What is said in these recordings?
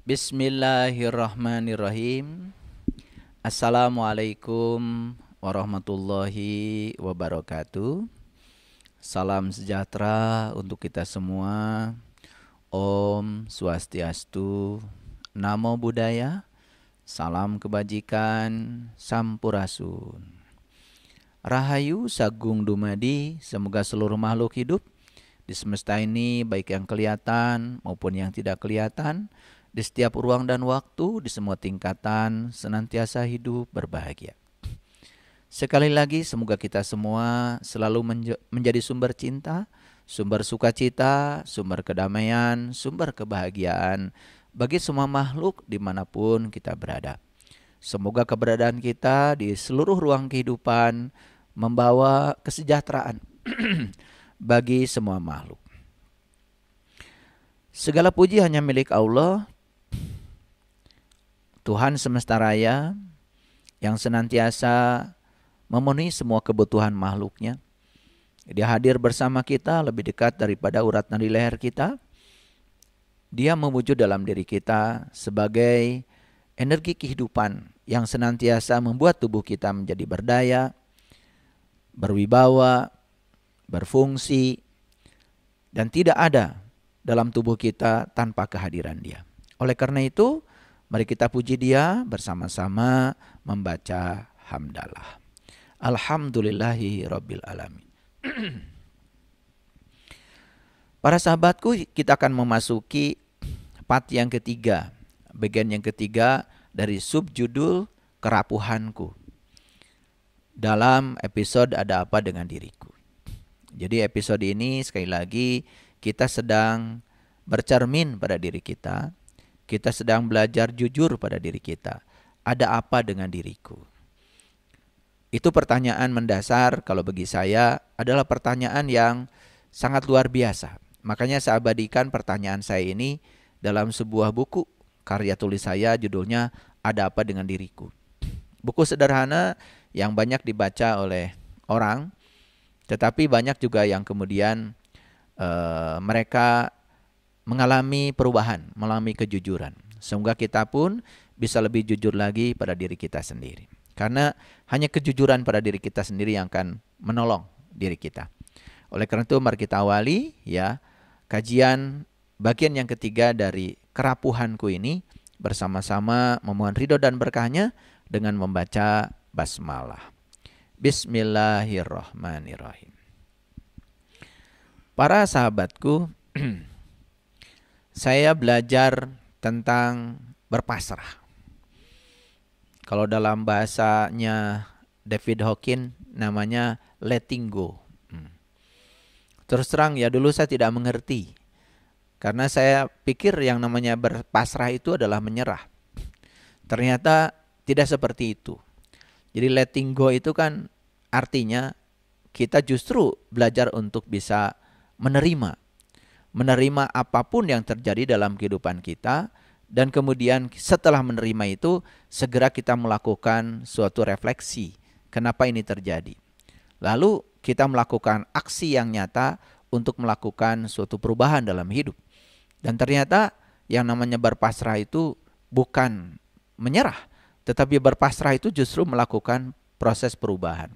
Bismillahirrahmanirrahim. Assalamualaikum warahmatullahi wabarakatuh. Salam sejahtera untuk kita semua. Om Swastiastu, Namo Buddhaya, salam kebajikan, Sampurasun. Rahayu Sagung Dumadi, semoga seluruh makhluk hidup di semesta ini, baik yang kelihatan maupun yang tidak kelihatan, di setiap ruang dan waktu, di semua tingkatan, senantiasa hidup berbahagia. Sekali lagi, semoga kita semua selalu menjadi sumber cinta, sumber sukacita, sumber kedamaian, sumber kebahagiaan bagi semua makhluk dimanapun kita berada. Semoga keberadaan kita di seluruh ruang kehidupan membawa kesejahteraan bagi semua makhluk. Segala puji hanya milik Allah, Tuhan semesta raya, yang senantiasa memenuhi semua kebutuhan makhluknya. Dia hadir bersama kita lebih dekat daripada urat nadi leher kita. Dia mewujud dalam diri kita sebagai energi kehidupan yang senantiasa membuat tubuh kita menjadi berdaya, berwibawa, berfungsi, dan tidak ada dalam tubuh kita tanpa kehadiran Dia. Oleh karena itu, mari kita puji Dia bersama-sama membaca hamdalah. Alhamdulillahi Rabbil Alamin. Para sahabatku, kita akan memasuki part yang ketiga, bagian yang ketiga dari subjudul Kerapuhanku. Dalam episode Ada Apa Dengan Diriku. Jadi episode ini sekali lagi kita sedang bercermin pada diri kita. Kita sedang belajar jujur pada diri kita. Ada apa dengan diriku? Itu pertanyaan mendasar kalau bagi saya adalah pertanyaan yang sangat luar biasa. Makanya saya abadikan pertanyaan saya ini dalam sebuah buku karya tulis saya, judulnya Ada Apa Dengan Diriku. Buku sederhana yang banyak dibaca oleh orang, tetapi banyak juga yang kemudian mereka mengalami perubahan, mengalami kejujuran. Semoga kita pun bisa lebih jujur lagi pada diri kita sendiri. Karena hanya kejujuran pada diri kita sendiri yang akan menolong diri kita. Oleh karena itu mari kita awali ya kajian bagian yang ketiga dari kerapuhanku ini bersama-sama memohon ridho dan berkahnya dengan membaca basmalah. Bismillahirrahmanirrahim. Para sahabatku, saya belajar tentang berpasrah. Kalau dalam bahasanya David Hawkins namanya letting go. Terus terang ya dulu saya tidak mengerti. Karena saya pikir yang namanya berpasrah itu adalah menyerah. Ternyata tidak seperti itu. Jadi letting go itu kan artinya kita justru belajar untuk bisa menerima apapun yang terjadi dalam kehidupan kita, dan kemudian setelah menerima itu segera kita melakukan suatu refleksi kenapa ini terjadi. Lalu kita melakukan aksi yang nyata untuk melakukan suatu perubahan dalam hidup. Dan ternyata yang namanya berpasrah itu bukan menyerah, tetapi berpasrah itu justru melakukan proses perubahan.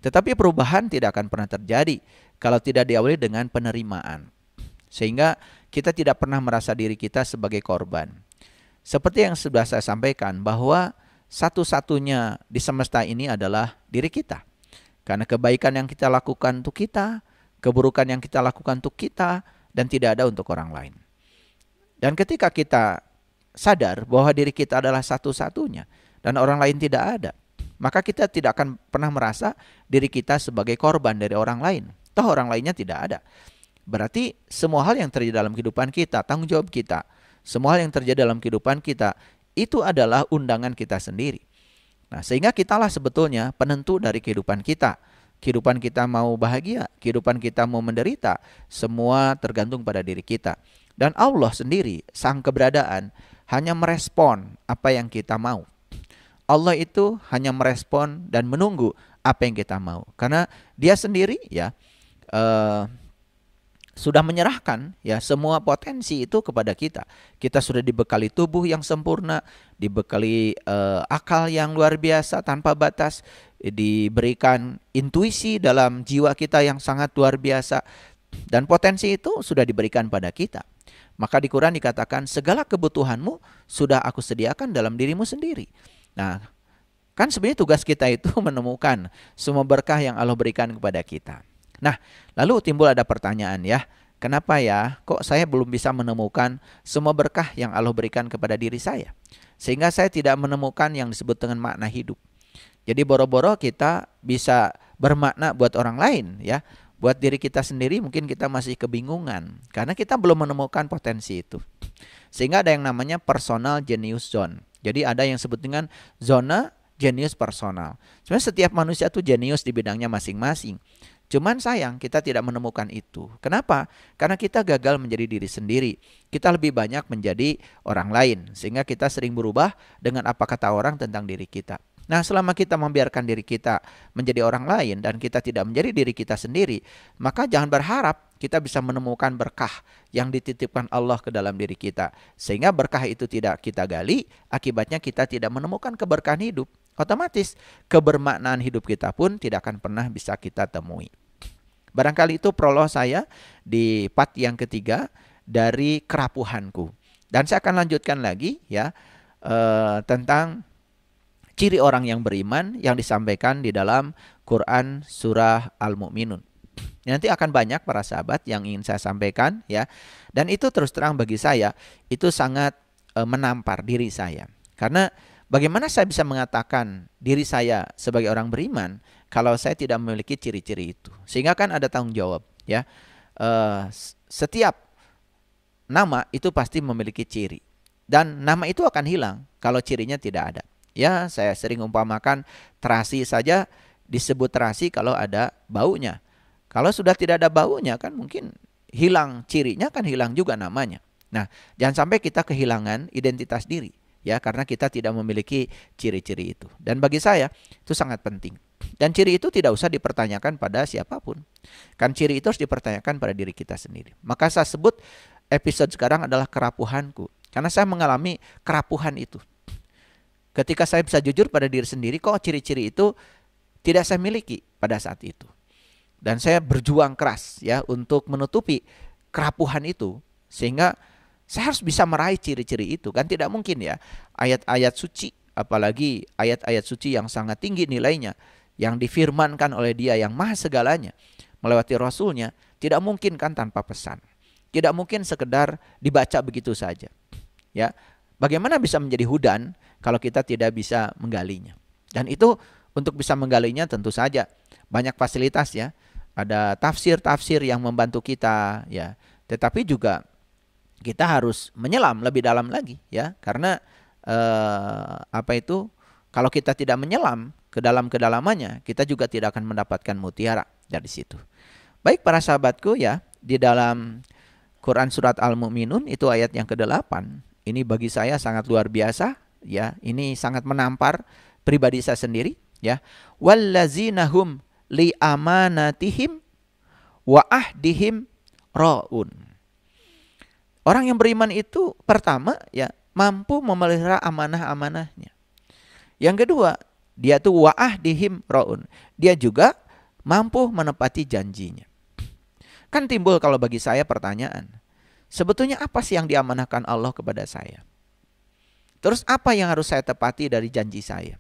Tetapi perubahan tidak akan pernah terjadi kalau tidak diawali dengan penerimaan. Sehingga kita tidak pernah merasa diri kita sebagai korban. Seperti yang sudah saya sampaikan bahwa satu-satunya di semesta ini adalah diri kita. Karena kebaikan yang kita lakukan untuk kita, keburukan yang kita lakukan untuk kita, dan tidak ada untuk orang lain. Dan ketika kita sadar bahwa diri kita adalah satu-satunya, dan orang lain tidak ada, maka kita tidak akan pernah merasa diri kita sebagai korban dari orang lain. Toh orang lainnya tidak ada. Berarti semua hal yang terjadi dalam kehidupan kita, tanggung jawab kita. Semua hal yang terjadi dalam kehidupan kita, itu adalah undangan kita sendiri. Nah, sehingga kitalah sebetulnya penentu dari kehidupan kita. Kehidupan kita mau bahagia, kehidupan kita mau menderita, semua tergantung pada diri kita. Dan Allah sendiri, sang keberadaan, hanya merespon apa yang kita mau. Allah itu hanya merespon dan menunggu apa yang kita mau. Karena dia sendiri ya sudah menyerahkan ya semua potensi itu kepada kita. Kita sudah dibekali tubuh yang sempurna, dibekali akal yang luar biasa tanpa batas, diberikan intuisi dalam jiwa kita yang sangat luar biasa, dan potensi itu sudah diberikan pada kita. Maka di Quran dikatakan segala kebutuhanmu sudah aku sediakan dalam dirimu sendiri. Nah, kan sebenarnya tugas kita itu menemukan semua berkah yang Allah berikan kepada kita. Nah, lalu timbul ada pertanyaan ya, kenapa ya kok saya belum bisa menemukan semua berkah yang Allah berikan kepada diri saya? Sehingga saya tidak menemukan yang disebut dengan makna hidup. Jadi boro-boro kita bisa bermakna buat orang lain ya. Buat diri kita sendiri mungkin kita masih kebingungan karena kita belum menemukan potensi itu. Sehingga ada yang namanya personal genius zone. Jadi ada yang disebut dengan zona jenius personal. Sebenarnya setiap manusia itu jenius di bidangnya masing-masing. Cuman sayang kita tidak menemukan itu. Kenapa? Karena kita gagal menjadi diri sendiri. Kita lebih banyak menjadi orang lain. Sehingga kita sering berubah dengan apa kata orang tentang diri kita. Nah, selama kita membiarkan diri kita menjadi orang lain dan kita tidak menjadi diri kita sendiri, maka jangan berharap kita bisa menemukan berkah yang dititipkan Allah ke dalam diri kita. Sehingga berkah itu tidak kita gali, akibatnya kita tidak menemukan keberkahan hidup. Otomatis kebermaknaan hidup kita pun tidak akan pernah bisa kita temui. Barangkali itu prolog saya di part yang ketiga dari kerapuhanku. Dan saya akan lanjutkan lagi ya tentang ciri orang yang beriman yang disampaikan di dalam Quran surah Al-Mu'minun. Nanti akan banyak para sahabat yang ingin saya sampaikan ya. Dan itu terus terang bagi saya itu sangat menampar diri saya. Karena bagaimana saya bisa mengatakan diri saya sebagai orang beriman kalau saya tidak memiliki ciri-ciri itu. Sehingga kan ada tanggung jawab ya. Setiap nama itu pasti memiliki ciri. Dan nama itu akan hilang kalau cirinya tidak ada. Ya, saya sering umpamakan terasi saja disebut terasi kalau ada baunya. Kalau sudah tidak ada baunya kan mungkin hilang cirinya, kan hilang juga namanya. Nah, jangan sampai kita kehilangan identitas diri ya karena kita tidak memiliki ciri-ciri itu. Dan bagi saya itu sangat penting. Dan ciri itu tidak usah dipertanyakan pada siapapun. Kan ciri itu harus dipertanyakan pada diri kita sendiri. Maka saya sebut episode sekarang adalah kerapuhanku. Karena saya mengalami kerapuhan itu. Ketika saya bisa jujur pada diri sendiri, kok ciri-ciri itu tidak saya miliki pada saat itu. Dan saya berjuang keras ya untuk menutupi kerapuhan itu. Sehingga saya harus bisa meraih ciri-ciri itu. Kan tidak mungkin ya ayat-ayat suci, apalagi ayat-ayat suci yang sangat tinggi nilainya, yang difirmankan oleh Dia yang maha segalanya, melewati Rasulnya, tidak mungkin kan tanpa pesan. Tidak mungkin sekedar dibaca begitu saja. Ya, bagaimana bisa menjadi hudan kalau kita tidak bisa menggalinya? Dan itu untuk bisa menggalinya tentu saja banyak fasilitas ya. Ada tafsir-tafsir yang membantu kita ya. Tetapi juga kita harus menyelam lebih dalam lagi ya. Karena kalau kita tidak menyelam ke dalam kedalamannya, kita juga tidak akan mendapatkan mutiara dari situ. Baik para sahabatku ya, di dalam Quran surat Al-Mu'minun itu ayat yang ke-8. Ini bagi saya sangat luar biasa ya. Ini sangat menampar pribadi saya sendiri ya. Wallazinahum li amanatihim wa ahdihim raun. Orang yang beriman itu pertama ya mampu memelihara amanah-amanahnya. Yang kedua, dia tuh wa ahdihim raun. Dia juga mampu menepati janjinya. Kan timbul kalau bagi saya pertanyaan, sebetulnya apa sih yang diamanahkan Allah kepada saya? Terus apa yang harus saya tepati dari janji saya?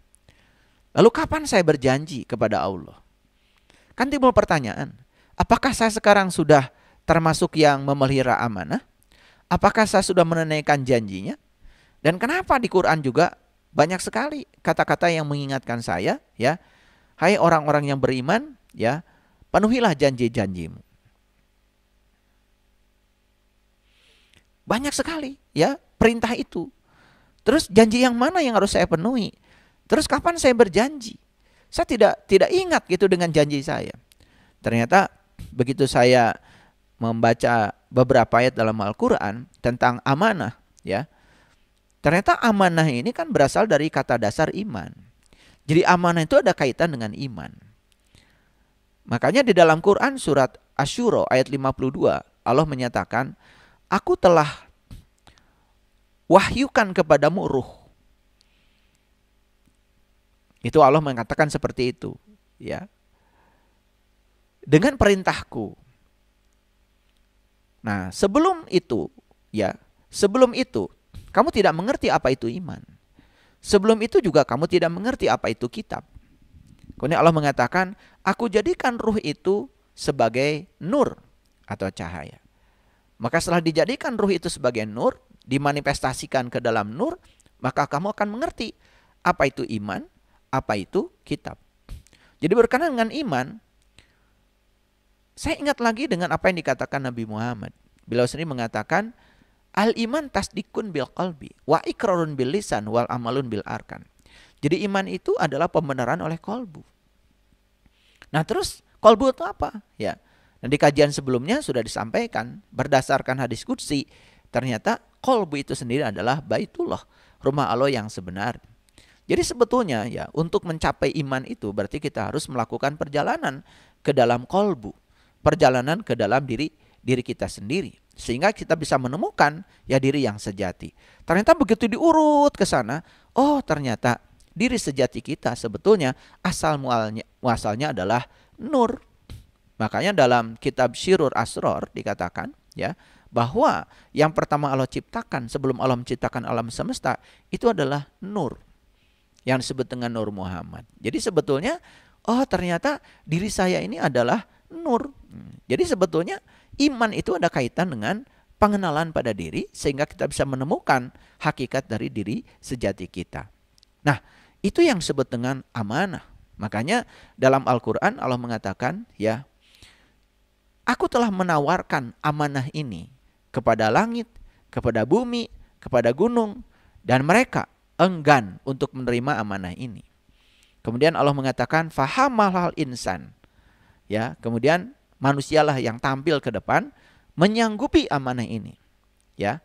Lalu kapan saya berjanji kepada Allah? Kan timbul pertanyaan, apakah saya sekarang sudah termasuk yang memelihara amanah? Apakah saya sudah menunaikan janjinya? Dan kenapa di Quran juga Banyak sekali kata-kata yang mengingatkan saya, ya. Hai orang-orang yang beriman, ya, penuhilah janji-janjimu. Banyak sekali, ya, perintah itu. Terus janji yang mana yang harus saya penuhi? Terus kapan saya berjanji? Saya tidak ingat gitu dengan janji saya. Ternyata begitu saya membaca beberapa ayat dalam Al-Quran tentang amanah, ya, ternyata amanah ini kan berasal dari kata dasar iman. Jadi amanah itu ada kaitan dengan iman. Makanya di dalam Quran surat Asy-Syura ayat 52 Allah menyatakan, aku telah wahyukan kepadamu ruh. Itu Allah mengatakan seperti itu, ya. Dengan perintahku. Nah, sebelum itu, ya, sebelum itu kamu tidak mengerti apa itu iman. Sebelum itu juga kamu tidak mengerti apa itu kitab. Kemudian Allah mengatakan, aku jadikan ruh itu sebagai nur atau cahaya. Maka setelah dijadikan ruh itu sebagai nur, dimanifestasikan ke dalam nur, maka kamu akan mengerti apa itu iman, apa itu kitab. Jadi berkenaan dengan iman, saya ingat lagi dengan apa yang dikatakan Nabi Muhammad. Beliau sendiri mengatakan, al-iman tasdikun bil qalbi, wa ikrarun bil lisan, wal amalun bil arkan. Jadi iman itu adalah pembenaran oleh kolbu. Nah terus kolbu itu apa? Ya. Dan di kajian sebelumnya sudah disampaikan, berdasarkan hadis qudsi, ternyata kolbu itu sendiri adalah Baitullah, rumah Allah yang sebenar. Jadi sebetulnya ya, untuk mencapai iman itu berarti kita harus melakukan perjalanan ke dalam kolbu, perjalanan ke dalam diri kita sendiri, sehingga kita bisa menemukan ya diri yang sejati. Ternyata begitu diurut ke sana, oh ternyata diri sejati kita sebetulnya asal muasalnya adalah nur. Makanya dalam kitab Syirur Asror dikatakan, ya, bahwa yang pertama Allah ciptakan sebelum Allah menciptakan alam semesta itu adalah nur, yang disebut dengan Nur Muhammad. Jadi sebetulnya, oh ternyata diri saya ini adalah nur. Jadi sebetulnya iman itu ada kaitan dengan pengenalan pada diri, sehingga kita bisa menemukan hakikat dari diri sejati kita. Nah, itu yang disebut dengan amanah. Makanya dalam Al-Quran Allah mengatakan, ya, aku telah menawarkan amanah ini kepada langit, kepada bumi, kepada gunung, dan mereka enggan untuk menerima amanah ini. Kemudian Allah mengatakan, fahamalal insan. Ya, kemudian manusialah yang tampil ke depan menyanggupi amanah ini. Ya.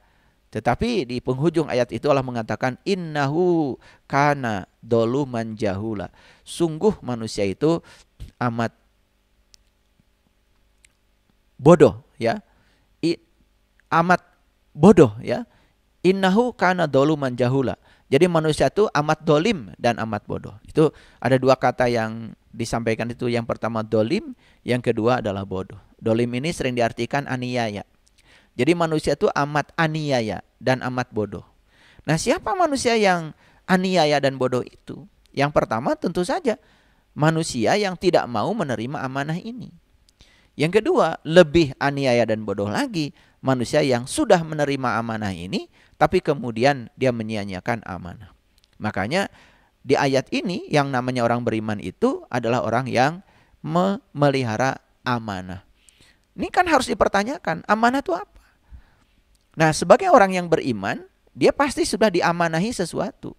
Tetapi di penghujung ayat itu Allah mengatakan, innahu kana doluman jahula. Sungguh manusia itu amat bodoh, ya. Amat bodoh, ya. Innahu kana doluman jahula. Jadi manusia itu amat dolim dan amat bodoh. Itu ada dua kata yang disampaikan itu. Yang pertama dolim, yang kedua adalah bodoh. Dolim ini sering diartikan aniaya. Jadi manusia itu amat aniaya dan amat bodoh. Nah, siapa manusia yang aniaya dan bodoh itu? Yang pertama tentu saja manusia yang tidak mau menerima amanah ini. Yang kedua, lebih aniaya dan bodoh lagi, manusia yang sudah menerima amanah ini, tapi kemudian dia menyia-nyiakan amanah. Makanya di ayat ini yang namanya orang beriman itu adalah orang yang memelihara amanah. Ini kan harus dipertanyakan, amanah itu apa? Nah, sebagai orang yang beriman, dia pasti sudah diamanahi sesuatu.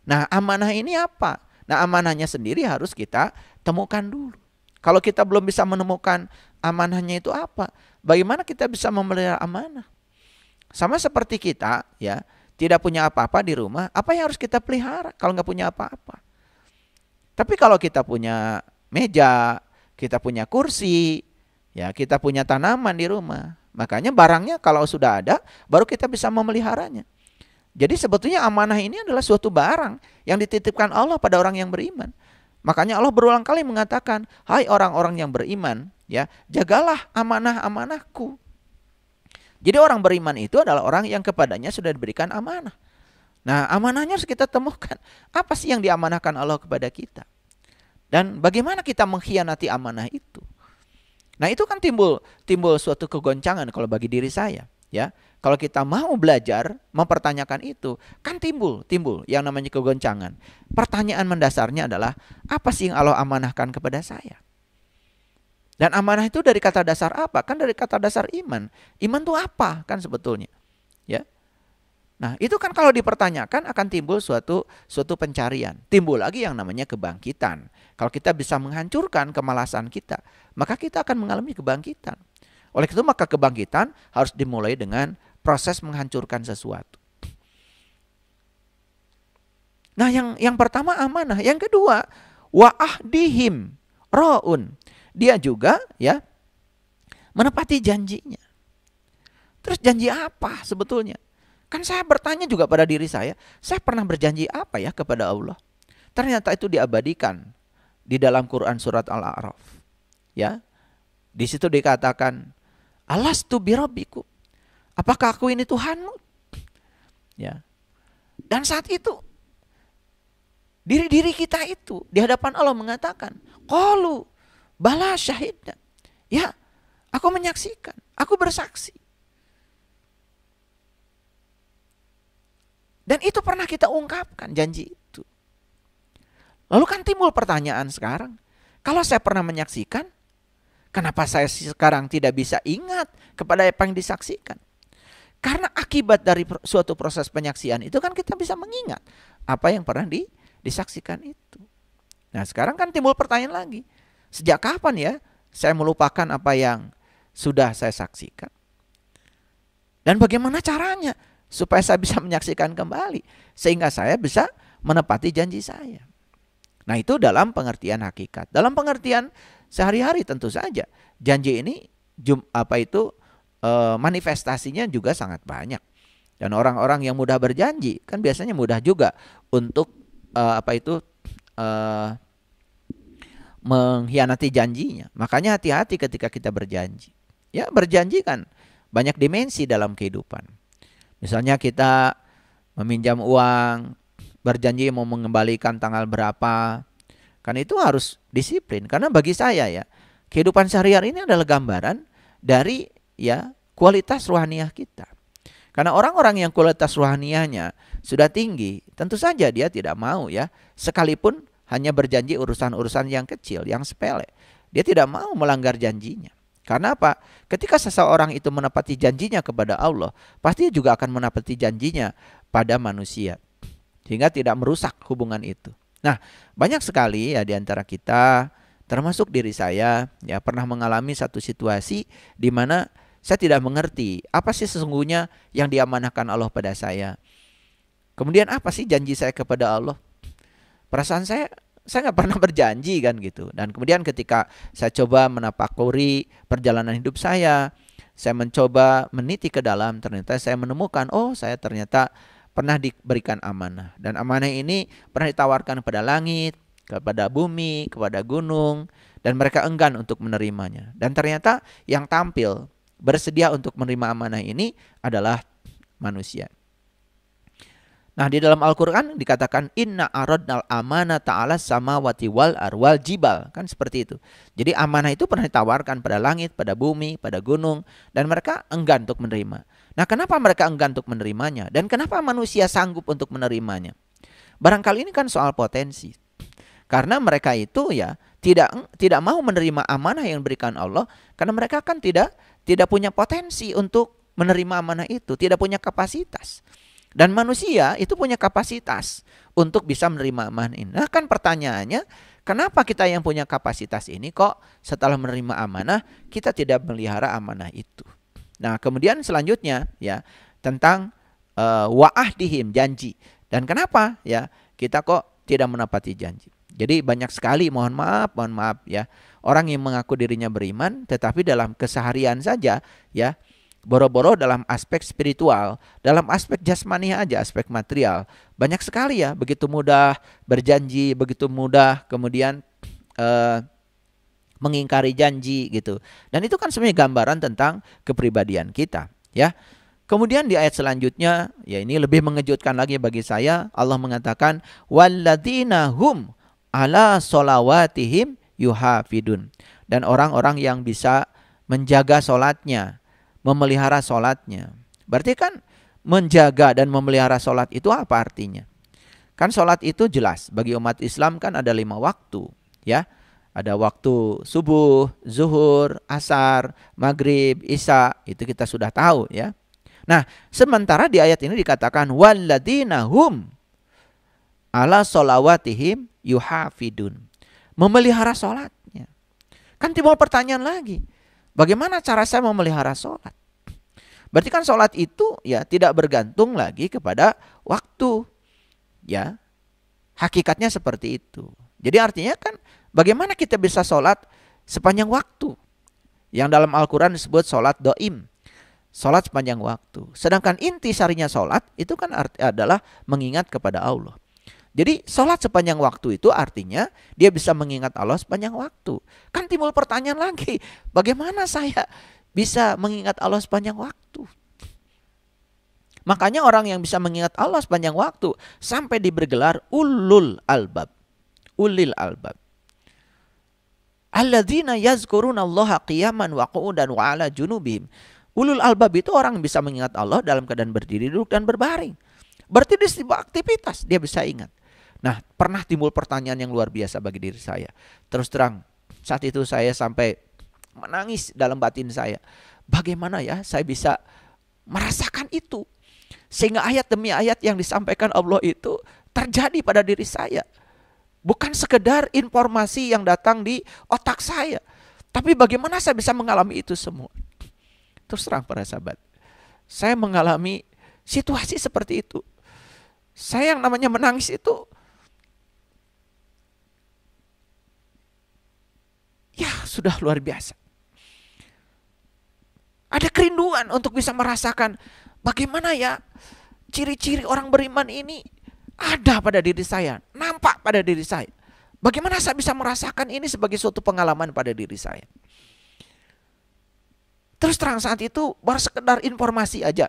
Nah, amanah ini apa? Nah, amanahnya sendiri harus kita temukan dulu. Kalau kita belum bisa menemukan amanahnya itu apa, bagaimana kita bisa memelihara amanah? Sama seperti kita, ya, tidak punya apa-apa di rumah, apa yang harus kita pelihara kalau nggak punya apa-apa? Tapi kalau kita punya meja, kita punya kursi, ya, kita punya tanaman di rumah, makanya barangnya kalau sudah ada, baru kita bisa memeliharanya. Jadi sebetulnya amanah ini adalah suatu barang yang dititipkan Allah pada orang yang beriman. Makanya Allah berulang kali mengatakan, hai orang-orang yang beriman, ya, jagalah amanah-amanahku. Jadi orang beriman itu adalah orang yang kepadanya sudah diberikan amanah. Nah, amanahnya harus kita temukan. Apa sih yang diamanahkan Allah kepada kita? Dan bagaimana kita mengkhianati amanah itu? Nah, itu kan timbul suatu kegoncangan kalau bagi diri saya, ya. kalau kita mau belajar mempertanyakan itu, kan timbul yang namanya kegoncangan. Pertanyaan mendasarnya adalah, apa sih yang Allah amanahkan kepada saya? Dan amanah itu dari kata dasar apa? Kan dari kata dasar iman. Iman itu apa kan sebetulnya? Ya. Nah, itu kan kalau dipertanyakan akan timbul suatu pencarian. Timbul lagi yang namanya kebangkitan. Kalau kita bisa menghancurkan kemalasan kita, maka kita akan mengalami kebangkitan. Oleh itu maka kebangkitan harus dimulai dengan proses menghancurkan sesuatu. Nah, yang pertama amanah, yang kedua wa ahdihim raun. Dia juga ya menepati janjinya. Terus janji apa sebetulnya? Kan saya bertanya juga pada diri saya pernah berjanji apa ya kepada Allah? Ternyata itu diabadikan di dalam Quran surat Al-A'raf. Ya. Di situ dikatakan, "Alastu birabbikum?" Apakah aku ini Tuhanmu? Ya. Dan saat itu diri-diri kita itu di hadapan Allah mengatakan, "Qalu bala syahidna." Ya, aku menyaksikan, aku bersaksi. Dan itu pernah kita ungkapkan janji itu. Lalu kan timbul pertanyaan sekarang, kalau saya pernah menyaksikan, kenapa saya sekarang tidak bisa ingat kepada apa yang disaksikan? Karena akibat dari suatu proses penyaksian itu kan kita bisa mengingat apa yang pernah disaksikan itu. Nah, sekarang kan timbul pertanyaan lagi. Sejak kapan ya saya melupakan apa yang sudah saya saksikan? Dan bagaimana caranya supaya saya bisa menyaksikan kembali, sehingga saya bisa menepati janji saya. Nah, itu dalam pengertian hakikat. Dalam pengertian sehari-hari tentu saja janji ini manifestasinya juga sangat banyak. Dan orang-orang yang mudah berjanji kan biasanya mudah juga untuk mengkhianati janjinya. Makanya hati-hati ketika kita berjanji. Ya, berjanji kan banyak dimensi dalam kehidupan. Misalnya kita meminjam uang, berjanji mau mengembalikan tanggal berapa. Kan itu harus disiplin. Karena bagi saya ya, kehidupan sehari-hari ini adalah gambaran dari ya kualitas rohaniah kita. Karena orang-orang yang kualitas rohaniahnya sudah tinggi, tentu saja dia tidak mau ya, sekalipun hanya berjanji urusan-urusan yang kecil, yang sepele. Dia tidak mau melanggar janjinya. Karena apa? Ketika seseorang itu menepati janjinya kepada Allah, pasti juga akan menepati janjinya pada manusia. Sehingga tidak merusak hubungan itu. Nah, banyak sekali ya di antara kita, termasuk diri saya, ya pernah mengalami satu situasi di mana saya tidak mengerti apa sih sesungguhnya yang diamanahkan Allah pada saya. Kemudian apa sih janji saya kepada Allah? Perasaan saya nggak pernah berjanji kan gitu. Dan kemudian ketika saya coba menapakuri perjalanan hidup saya mencoba meniti ke dalam, ternyata saya menemukan, saya ternyata pernah diberikan amanah. Dan amanah ini pernah ditawarkan kepada langit, kepada bumi, kepada gunung, dan mereka enggan untuk menerimanya. Dan ternyata yang tampil bersedia untuk menerima amanah ini adalah manusia. Nah, di dalam Al-Quran dikatakan inna aradnal amanah ta'ala samawati wal arwal jibal. Kan seperti itu. Jadi amanah itu pernah ditawarkan pada langit, pada bumi, pada gunung. Dan mereka enggan untuk menerima. Nah, kenapa mereka enggan untuk menerimanya? Dan kenapa manusia sanggup untuk menerimanya? Barangkali ini kan soal potensi. Karena mereka itu ya tidak mau menerima amanah yang diberikan Allah. Karena mereka kan tidak punya potensi untuk menerima amanah itu. Tidak punya kapasitas. Dan manusia itu punya kapasitas untuk bisa menerima amanah ini. Nah, kan pertanyaannya, kenapa kita yang punya kapasitas ini kok setelah menerima amanah kita tidak melihara amanah itu? Nah, kemudian selanjutnya ya tentang wa'ahdihim, janji. Dan kenapa ya kita kok tidak menepati janji? Jadi banyak sekali mohon maaf ya orang yang mengaku dirinya beriman tetapi dalam keseharian saja ya boro-boro dalam aspek spiritual, dalam aspek jasmani aja, aspek material. Banyak sekali ya, begitu mudah berjanji, begitu mudah kemudian mengingkari janji gitu. Dan itu kan sebenarnya gambaran tentang kepribadian kita ya. Kemudian di ayat selanjutnya, ya ini lebih mengejutkan lagi bagi saya. Allah mengatakan, walladzina hum ala sholawatihim yuhafidun. Dan orang-orang yang bisa menjaga sholatnya, memelihara sholatnya, Berarti kan menjaga dan memelihara sholat itu apa artinya? Kan sholat itu jelas, bagi umat Islam kan ada 5 waktu, ya. Ada waktu subuh, zuhur, asar, maghrib, isya, itu kita sudah tahu, ya. Nah, sementara di ayat ini dikatakan walladzina hum ala sholawatihim yuhafidun, memelihara sholatnya. Kan timbul pertanyaan lagi, bagaimana cara saya memelihara sholat? Berarti kan sholat itu ya tidak bergantung lagi kepada waktu. Ya, hakikatnya seperti itu. Jadi artinya kan bagaimana kita bisa sholat sepanjang waktu. Yang dalam Al-Quran disebut sholat doim. Sholat sepanjang waktu. Sedangkan inti sarinya sholat itu kan adalah mengingat kepada Allah. Jadi sholat sepanjang waktu itu artinya dia bisa mengingat Allah sepanjang waktu. Kan timbul pertanyaan lagi, bagaimana saya bisa mengingat Allah sepanjang waktu? Makanya orang yang bisa mengingat Allah sepanjang waktu sampai diberi gelar ulul albab. Ulil albab. Alladzina yazkuruna Allaha qiyaman wa qu'udan wa ala junubihim. Ulul albab itu orang yang bisa mengingat Allah dalam keadaan berdiri, duduk dan berbaring. Berarti di setiap aktivitas dia bisa ingat. Nah, pernah timbul pertanyaan yang luar biasa bagi diri saya. Terus terang, saat itu saya sampai menangis dalam batin saya. Bagaimana ya saya bisa merasakan itu? Sehingga ayat demi ayat yang disampaikan Allah itu terjadi pada diri saya. Bukan sekedar informasi yang datang di otak saya. Tapi bagaimana saya bisa mengalami itu semua? Terus terang para sahabat, saya mengalami situasi seperti itu. Saya yang namanya menangis itu, ya sudah luar biasa. Ada kerinduan untuk bisa merasakan bagaimana ya ciri-ciri orang beriman ini ada pada diri saya, nampak pada diri saya. Bagaimana saya bisa merasakan ini sebagai suatu pengalaman pada diri saya. Terus terang saat itu baru sekedar informasi aja.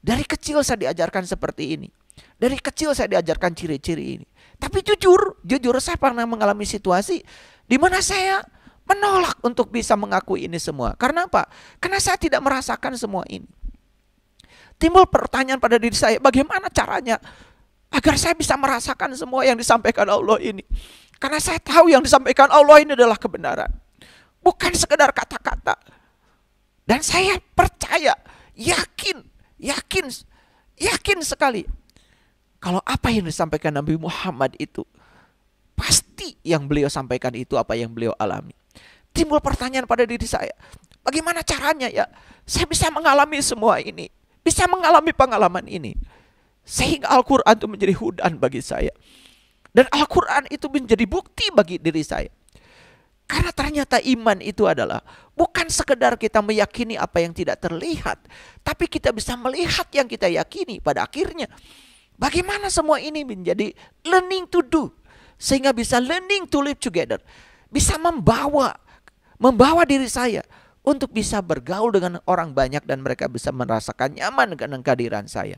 Dari kecil saya diajarkan seperti ini. Dari kecil saya diajarkan ciri-ciri ini. Tapi jujur saya pernah mengalami situasi di mana saya menolak untuk bisa mengakui ini semua. Karena apa? Karena saya tidak merasakan semua ini. Timbul pertanyaan pada diri saya, bagaimana caranya agar saya bisa merasakan semua yang disampaikan Allah ini. Karena saya tahu yang disampaikan Allah ini adalah kebenaran. Bukan sekedar kata-kata. Dan saya percaya, yakin sekali. Kalau apa yang disampaikan Nabi Muhammad itu, pasti yang beliau sampaikan itu apa yang beliau alami. Timbul pertanyaan pada diri saya, bagaimana caranya ya saya bisa mengalami semua ini, bisa mengalami pengalaman ini. Sehingga Al-Quran itu menjadi hudan bagi saya. Dan Al-Quran itu menjadi bukti bagi diri saya. Karena ternyata iman itu adalah bukan sekedar kita meyakini apa yang tidak terlihat, tapi kita bisa melihat yang kita yakini pada akhirnya. Bagaimana semua ini menjadi learning to do, sehingga bisa learning to live together. Bisa membawa diri saya untuk bisa bergaul dengan orang banyak dan mereka bisa merasakan nyaman dengan kehadiran saya.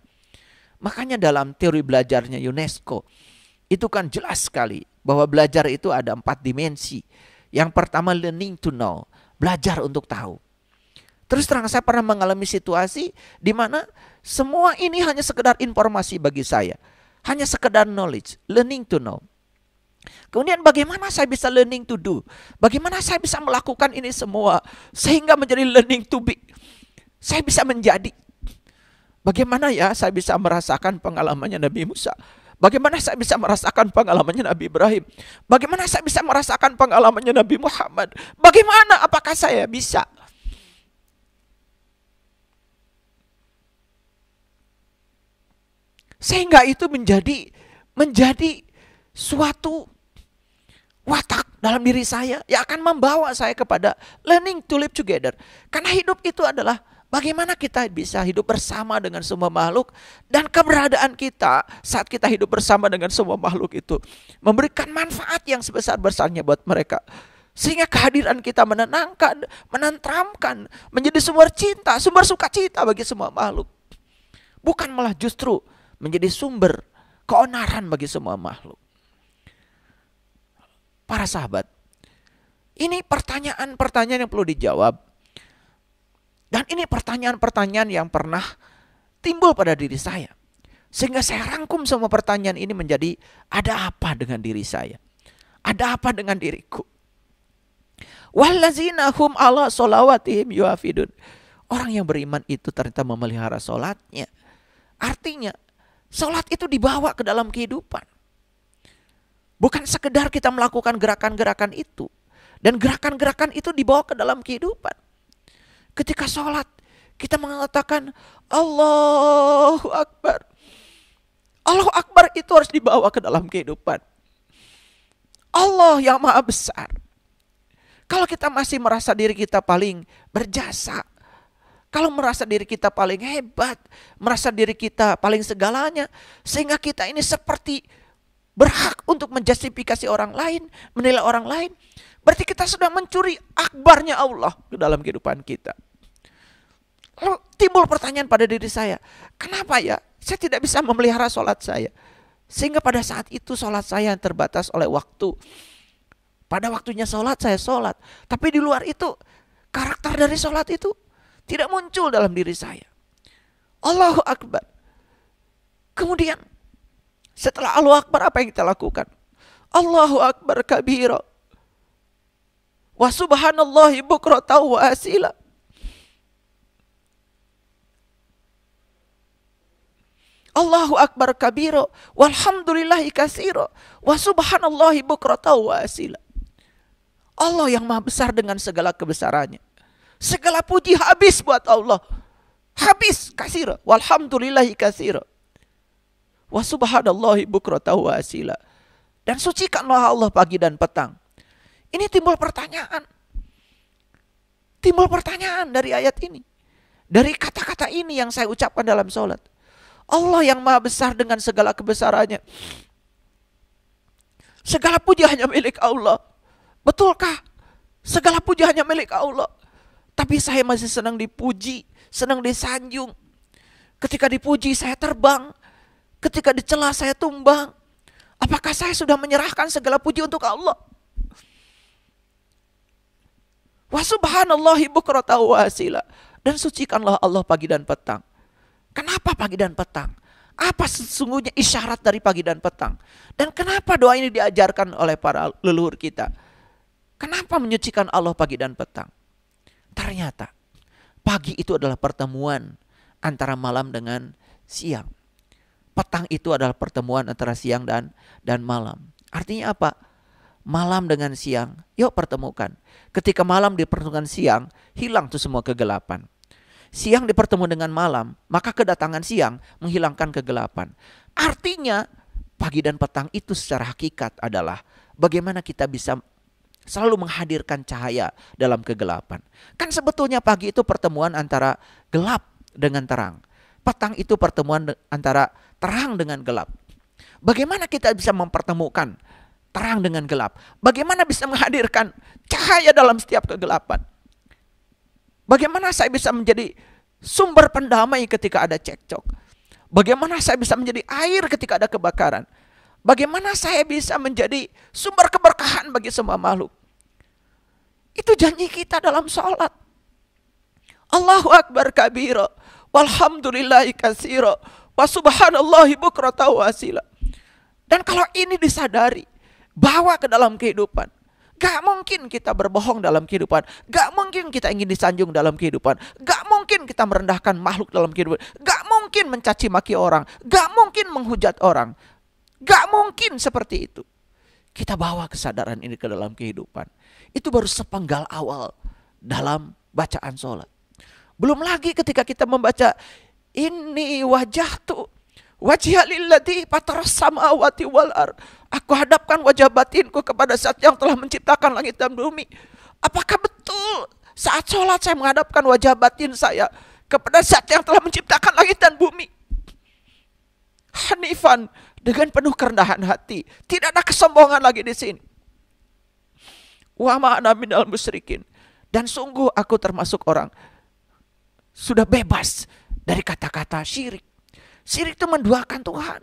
Makanya dalam teori belajarnya UNESCO itu kan jelas sekali bahwa belajar itu ada 4 dimensi. Yang pertama learning to know, belajar untuk tahu. Terus terang saya pernah mengalami situasi di mana semua ini hanya sekedar informasi bagi saya. Hanya sekedar knowledge, learning to know. Kemudian bagaimana saya bisa learning to do? Bagaimana saya bisa melakukan ini semua sehingga menjadi learning to be? Saya bisa menjadi. Bagaimana ya saya bisa merasakan pengalamannya Nabi Musa? Bagaimana saya bisa merasakan pengalamannya Nabi Ibrahim? Bagaimana saya bisa merasakan pengalamannya Nabi Muhammad? Bagaimana, apakah saya bisa? Sehingga itu menjadi suatu watak dalam diri saya yang akan membawa saya kepada learning to live together. Karena hidup itu adalah bagaimana kita bisa hidup bersama dengan semua makhluk, dan keberadaan kita saat kita hidup bersama dengan semua makhluk itu memberikan manfaat yang sebesar-besarnya buat mereka. Sehingga kehadiran kita menenangkan, menenteramkan, menjadi sumber cinta, sumber sukacita bagi semua makhluk. Bukan malah justru menjadi sumber keonaran bagi semua makhluk. Para sahabat, ini pertanyaan-pertanyaan yang perlu dijawab. Dan ini pertanyaan-pertanyaan yang pernah timbul pada diri saya. Sehingga saya rangkum semua pertanyaan ini menjadi, ada apa dengan diri saya? Ada apa dengan diriku? Wallazina hum ala sholawatihim yuhafidun. Orang yang beriman itu ternyata memelihara sholatnya. Artinya, sholat itu dibawa ke dalam kehidupan. Bukan sekedar kita melakukan gerakan-gerakan itu. Dan gerakan-gerakan itu dibawa ke dalam kehidupan. Ketika sholat, kita mengatakan Allahu Akbar. Allahu Akbar itu harus dibawa ke dalam kehidupan. Allah yang maha besar. Kalau kita masih merasa diri kita paling berjasa, kalau merasa diri kita paling hebat, merasa diri kita paling segalanya, sehingga kita ini seperti berhak untuk menjustifikasi orang lain, menilai orang lain, berarti kita sudah mencuri akbarnya Allah ke dalam kehidupan kita. Lalu timbul pertanyaan pada diri saya, kenapa ya saya tidak bisa memelihara sholat saya? Sehingga pada saat itu sholat saya yang terbatas oleh waktu. Pada waktunya sholat saya sholat, tapi di luar itu karakter dari sholat itu tidak muncul dalam diri saya. Allahu Akbar. Kemudian setelah Allahu Akbar apa yang kita lakukan? Allahu Akbar kabira. Wa subhanallahi bukratan wa asila. Allahu Akbar kabira. Walhamdulillahi katsira. Wa subhanallahi bukratan wa asila. Allah yang maha besar dengan segala kebesarannya. Segala puji habis buat Allah. Habis katsira. Walhamdulillahi katsira. Wa subhanallahi bukratan wa asila. Dan sucikanlah Allah pagi dan petang. Ini timbul pertanyaan. Timbul pertanyaan dari ayat ini. Dari kata-kata ini yang saya ucapkan dalam sholat. Allah yang maha besar dengan segala kebesarannya. Segala puji hanya milik Allah. Betulkah? Segala puji hanya milik Allah. Tapi saya masih senang dipuji, senang disanjung. Ketika dipuji saya terbang. Ketika dicela saya tumbang. Apakah saya sudah menyerahkan segala puji untuk Allah? Wa subhanallahi bukratan wa asila. Dan sucikanlah Allah pagi dan petang. Kenapa pagi dan petang? Apa sesungguhnya isyarat dari pagi dan petang? Dan kenapa doa ini diajarkan oleh para leluhur kita? Kenapa menyucikan Allah pagi dan petang? Ternyata pagi itu adalah pertemuan antara malam dengan siang. Petang itu adalah pertemuan antara siang dan malam. Artinya apa? Malam dengan siang, yuk pertemukan. Ketika malam dipertemukan siang, hilang tuh semua kegelapan. Siang dipertemu dengan malam, maka kedatangan siang menghilangkan kegelapan. Artinya pagi dan petang itu secara hakikat adalah bagaimana kita bisa selalu menghadirkan cahaya dalam kegelapan. Kan sebetulnya pagi itu pertemuan antara gelap dengan terang. Petang itu pertemuan antara terang dengan gelap. Bagaimana kita bisa mempertemukan terang dengan gelap? Bagaimana bisa menghadirkan cahaya dalam setiap kegelapan? Bagaimana saya bisa menjadi sumber pendamai ketika ada cekcok? Bagaimana saya bisa menjadi air ketika ada kebakaran? Bagaimana saya bisa menjadi sumber keberkahan bagi semua makhluk? Itu janji kita dalam sholat. Allahu Akbar kabira. Walhamdulillahi katsira. Wa subhanallahi bukratan wa asila. Dan kalau ini disadari, bawa ke dalam kehidupan. Gak mungkin kita berbohong dalam kehidupan. Gak mungkin kita ingin disanjung dalam kehidupan. Gak mungkin kita merendahkan makhluk dalam kehidupan. Gak mungkin mencaci maki orang. Gak mungkin menghujat orang. Gak mungkin seperti itu. Kita bawa kesadaran ini ke dalam kehidupan. Itu baru sepenggal awal dalam bacaan sholat. Belum lagi ketika kita membaca Inni wajahtu wajhiya lilladzi fataras samawati wal ard. Aku hadapkan wajah batinku kepada Zat yang telah menciptakan langit dan bumi. Apakah betul saat sholat saya menghadapkan wajah batin saya kepada Zat yang telah menciptakan langit dan bumi? Hanifan, dengan penuh kerendahan hati. Tidak ada kesombongan lagi di sini. Wa ma ana minal musyrikin. Dan sungguh aku termasuk orang sudah bebas dari kata-kata syirik. Syirik itu menduakan Tuhan.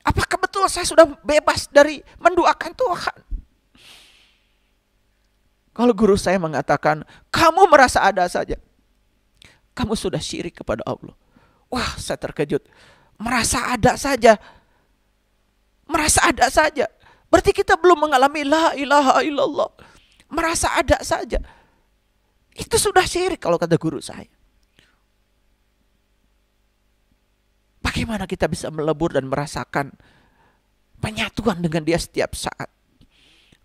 Apakah betul saya sudah bebas dari menduakan Tuhan? Kalau guru saya mengatakan, kamu merasa ada saja. kamu sudah syirik kepada Allah. Wah, saya terkejut. Merasa ada saja. Berarti kita belum mengalami la ilaha illallah. Merasa ada saja. Itu sudah syirik kalau kata guru saya. Bagaimana kita bisa melebur dan merasakan penyatuan dengan dia setiap saat?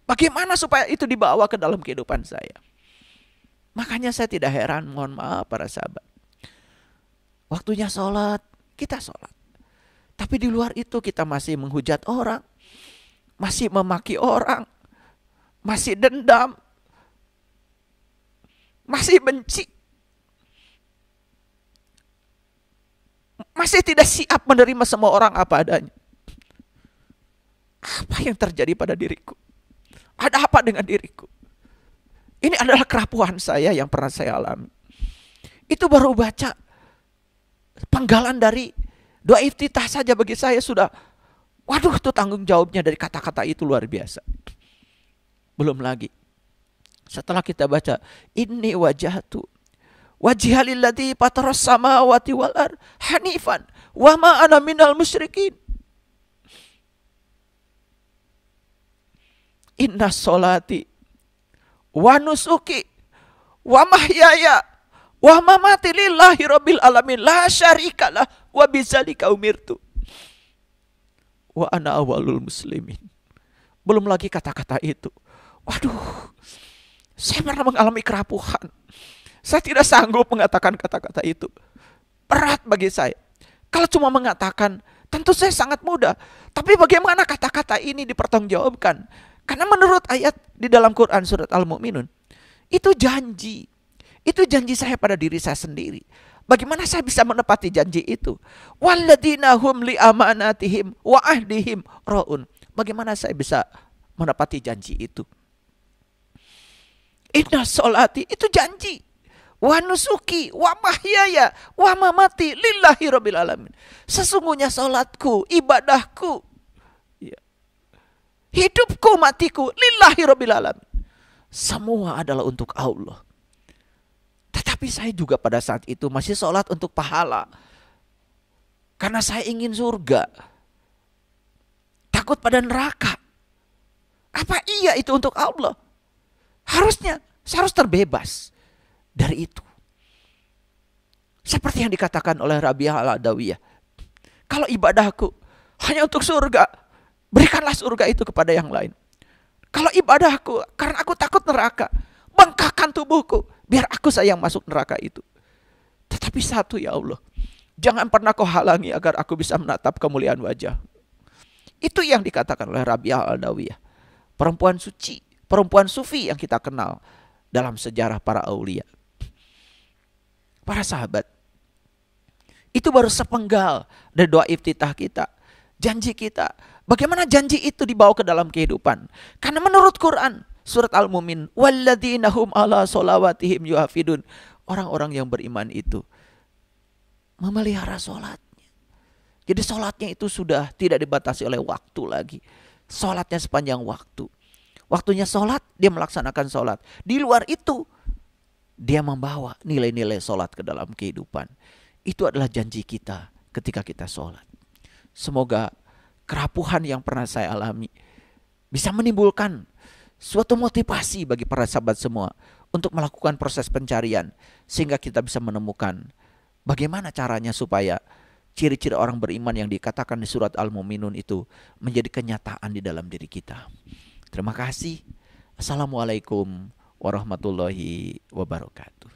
Bagaimana supaya itu dibawa ke dalam kehidupan saya? Makanya saya tidak heran, mohon maaf para sahabat. Waktunya sholat, kita sholat. Tapi di luar itu kita masih menghujat orang, masih memaki orang, masih dendam, masih benci, masih tidak siap menerima semua orang apa adanya. Apa yang terjadi pada diriku? Ada apa dengan diriku? Ini adalah kerapuhan saya yang pernah saya alami. Itu baru baca penggalan dari doa iftitah saja bagi saya sudah, waduh, itu tanggung jawabnya dari kata-kata itu luar biasa. Belum lagi setelah kita baca inni wajhatu wajhalilladzi fataras samawati wal ard hanifan wa ma ana minal musyrikin. Inna sholati wa nusuki wa mahyaya wa mamati lillahi rabbil alamin la syarikalah wa bidzalika umirtu wa ana awwalul muslimin. Belum lagi kata-kata itu. Waduh, saya pernah mengalami kerapuhan. Saya tidak sanggup mengatakan kata-kata itu. Berat bagi saya. Kalau cuma mengatakan, tentu saya sangat mudah. Tapi bagaimana kata-kata ini dipertanggungjawabkan? Karena menurut ayat di dalam Quran surat Al-Mu'minun, itu janji. Itu janji saya pada diri saya sendiri. Bagaimana saya bisa menepati janji itu? Walladzina hum li amanatihim wa ahdihim ra'un. Bagaimana saya bisa menepati janji itu? Inna sholati, itu janji. Wa nusuki wa mahyaya wa mamati lillahi rabbil alamin. Sesungguhnya salatku, ibadahku, hidupku, matiku lillahi rabbil alamin. Semua adalah untuk Allah. Tetapi saya juga pada saat itu masih sholat untuk pahala. Karena saya ingin surga. Takut pada neraka. Apa iya itu untuk Allah? Harusnya saya harus terbebas dari itu. Seperti yang dikatakan oleh Rabi'ah al-Adawiyah. Kalau ibadahku hanya untuk surga, berikanlah surga itu kepada yang lain. Kalau ibadahku karena aku takut neraka, bengkakkan tubuhku biar aku sayang masuk neraka itu. Tetapi satu ya Allah, jangan pernah kau halangi agar aku bisa menatap kemuliaan wajah. Itu yang dikatakan oleh Rabi'ah al-Adawiyah. Perempuan suci, perempuan sufi yang kita kenal dalam sejarah para aulia. Para sahabat, itu baru sepenggal dari doa iftitah kita, janji kita. Bagaimana janji itu dibawa ke dalam kehidupan? Karena menurut Quran surat Al-Mu'min, walladzina hum ala sholawatihim yuhafidun. Orang-orang yang beriman itu memelihara sholatnya. Jadi sholatnya itu sudah tidak dibatasi oleh waktu lagi. Sholatnya sepanjang waktu. Waktunya sholat, dia melaksanakan sholat. Di luar itu, dia membawa nilai-nilai sholat ke dalam kehidupan. Itu adalah janji kita ketika kita sholat. Semoga kerapuhan yang pernah saya alami bisa menimbulkan suatu motivasi bagi para sahabat semua untuk melakukan proses pencarian. Sehingga kita bisa menemukan bagaimana caranya supaya ciri-ciri orang beriman yang dikatakan di surat Al-Mu'minun itu menjadi kenyataan di dalam diri kita. Terima kasih. Assalamualaikum warahmatullahi wabarakatuh.